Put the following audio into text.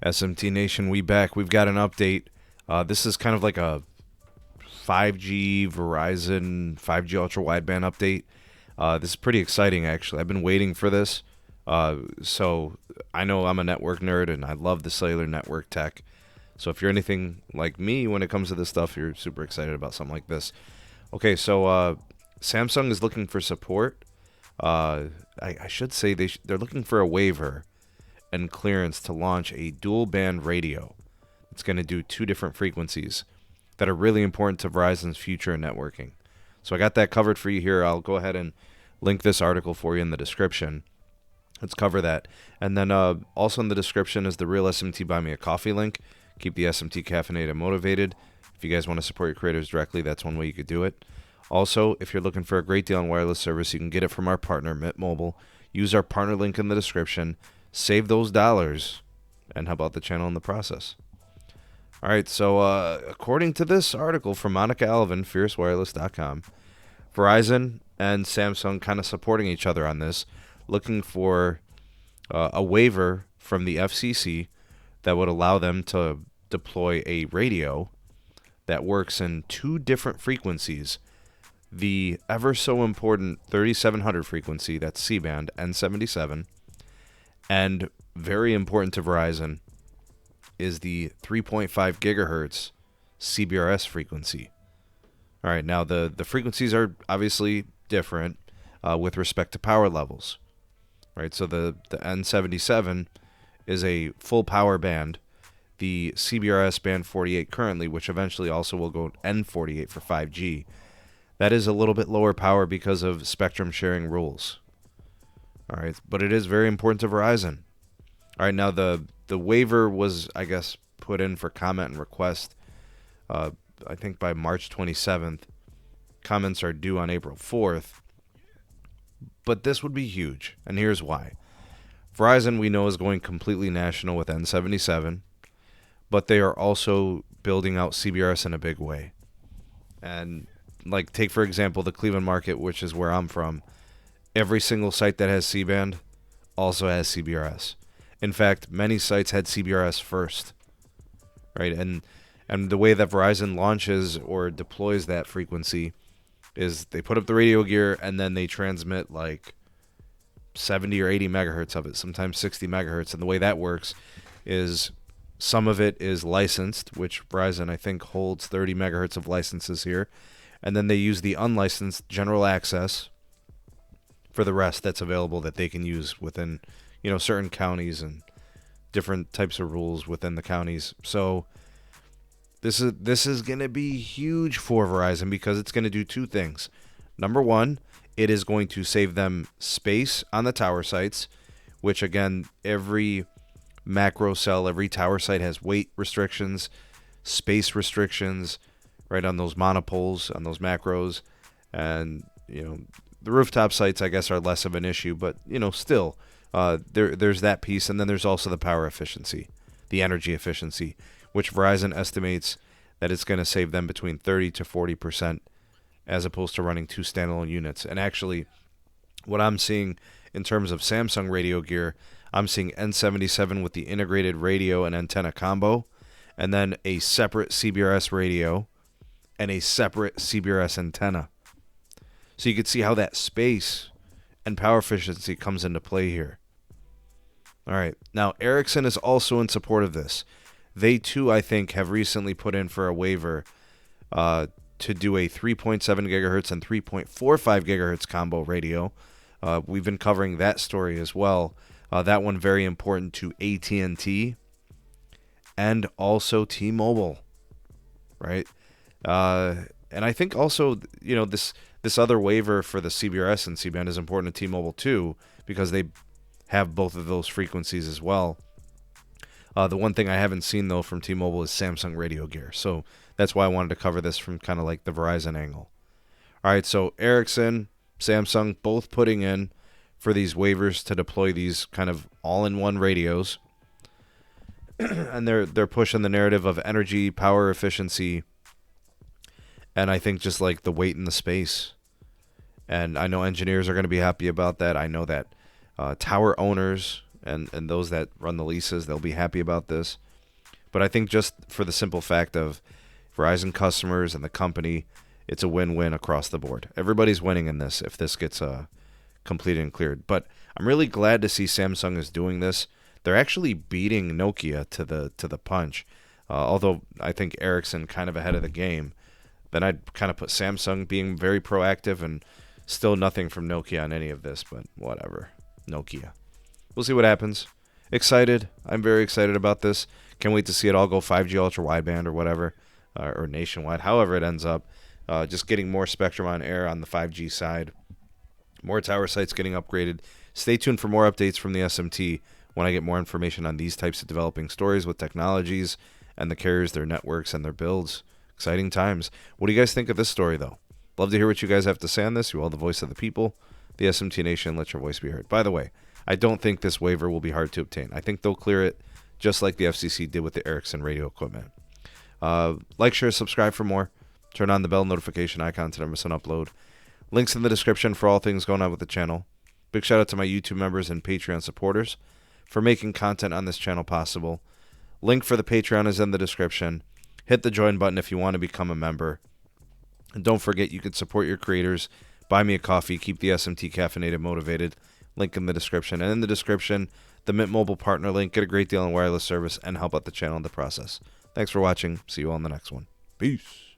SMT Nation, we back. We've got an update. This is kind of like a 5G Verizon 5G ultra wideband update. This is pretty exciting, actually. I've been waiting for this. So I know I'm a network nerd and I love the cellular network tech. So if you're anything like me when it comes to this stuff, you're super excited about something like this. Okay, so Samsung is looking for support. I should say they're looking for a waiver and clearance to launch a dual band radio. It's going to do 2 different frequencies that are really important to Verizon's future in networking. So I got that covered for you here. I'll go ahead and link this article for you in the description. Let's cover that. And then also in the description is the real SMT Buy Me a Coffee link. Keep the SMT caffeinated and motivated. If you guys want to support your creators directly, that's one way you could do it. Also, if you're looking for a great deal on wireless service, you can get it from our partner, mmWave. Use our partner link in the description. Save those dollars and help out the channel in the process. All right, so according to this article from Monica Alvin, fiercewireless.com, Verizon and Samsung kind of supporting each other on this, looking for a waiver from the FCC that would allow them to deploy a radio that works in 2 different frequencies. The ever so important 3700 frequency, that's C-band, N77, and very important to Verizon is the 3.5 gigahertz CBRS frequency. All right, now the frequencies are obviously different with respect to power levels. Right, so the N77 is a full power band. The CBRS band 48 currently, which eventually also will go N48 for 5G, that is a little bit lower power because of spectrum sharing rules. All right, but it is very important to Verizon. All right, now the waiver was, I guess, put in for comment and request, I think by March 27th. Comments are due on April 4th. But this would be huge, and here's why. Verizon, we know, is going completely national with N77, but they are also building out CBRS in a big way. And, like, take, for example, the Cleveland market, which is where I'm from. Every single site that has C-band also has CBRS. In fact, many sites had CBRS first, right? And the way that Verizon launches or deploys that frequency is they put up the radio gear and then they transmit like 70 or 80 megahertz of it, sometimes 60 megahertz. And the way that works is some of it is licensed, which Verizon, I think, holds 30 megahertz of licenses here. And then they use the unlicensed general access for the rest that's available that they can use within, certain counties and different types of rules within the counties. So this is going to be huge for Verizon because it's going to do 2 things. Number one, it is going to save them space on the tower sites, which again, every macro cell, every tower site has weight restrictions, space restrictions, right, on those monopoles, on those macros. And, the rooftop sites, I guess, are less of an issue, but, still, there's that piece. And then there's also the power efficiency, the energy efficiency, which Verizon estimates that it's going to save them between 30 to 40% as opposed to running 2 standalone units. And actually, what I'm seeing in terms of Samsung radio gear, I'm seeing N77 with the integrated radio and antenna combo, and then a separate CBRS radio and a separate CBRS antenna. So you can see how that space and power efficiency comes into play here. All right. Now, Ericsson is also in support of this. They, too, I think, have recently put in for a waiver to do a 3.7 gigahertz and 3.45 gigahertz combo radio. We've been covering that story as well. That one very important to AT&T and also T-Mobile, right? And I think also, this other waiver for the CBRS and C-band is important to T-Mobile too, because they have both of those frequencies as well. The one thing I haven't seen, though, from T-Mobile is Samsung radio gear. So that's why I wanted to cover this from kind of like the Verizon angle. All right, so Ericsson, Samsung, both putting in for these waivers to deploy these kind of all-in-one radios. And they're pushing the narrative of energy, power efficiency, and I think just like the weight and the space. And I know engineers are going to be happy about that. I know that tower owners and those that run the leases, they'll be happy about this. But I think just for the simple fact of Verizon customers and the company, it's a win-win across the board. Everybody's winning in this if this gets completed and cleared. But I'm really glad to see Samsung is doing this. They're actually beating Nokia to the punch. Although I think Ericsson kind of ahead of the game. Then I'd kind of put Samsung being very proactive, and still nothing from Nokia on any of this, but whatever. Nokia. We'll see what happens. Excited. I'm very excited about this. Can't wait to see it all go 5G ultra wideband or whatever, or nationwide, however it ends up. Just getting more spectrum on air on the 5G side. More tower sites getting upgraded. Stay tuned for more updates from the SMT when I get more information on these types of developing stories with technologies and the carriers, their networks, and their builds. Exciting times. What do you guys think of this story, though? Love to hear what you guys have to say on this. You all the voice of the people. The SMT Nation, let your voice be heard. By the way, I don't think this waiver will be hard to obtain. I think they'll clear it just like the FCC did with the Ericsson radio equipment. Like, share, subscribe for more. Turn on the bell notification icon to never miss an upload. Links in the description for all things going on with the channel. Big shout out to my YouTube members and Patreon supporters for making content on this channel possible. Link for the Patreon is in the description. Hit the join button if you want to become a member. And don't forget, you can support your creators. Buy me a coffee. Keep the SMT caffeinated motivated. Link in the description. And in the description, the Mint Mobile partner link. Get a great deal on wireless service and help out the channel in the process. Thanks for watching. See you all in the next one. Peace.